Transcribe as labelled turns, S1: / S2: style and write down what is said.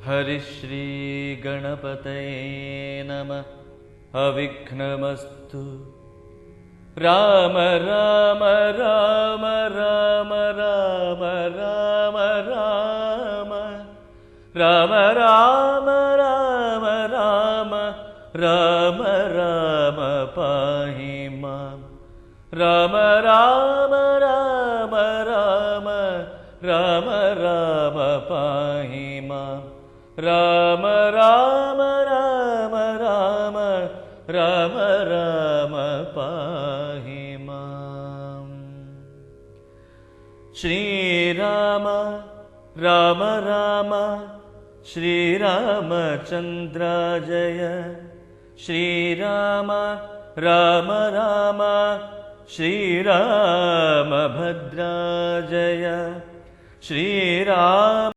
S1: हरिश्री गणपतये नमः। अविघ्नमस्तु। राम राम राम राम राम राम राम राम राम राम राम राम राम पाहि मां। राम राम राम राम राम राम पाहि मां। राम राम राम राम राम राम पाहि मां। श्रीराम राम राम श्रीरामचन्द्राजय। श्रीराम राम राम श्रीरामभद्राजय। श्रीराम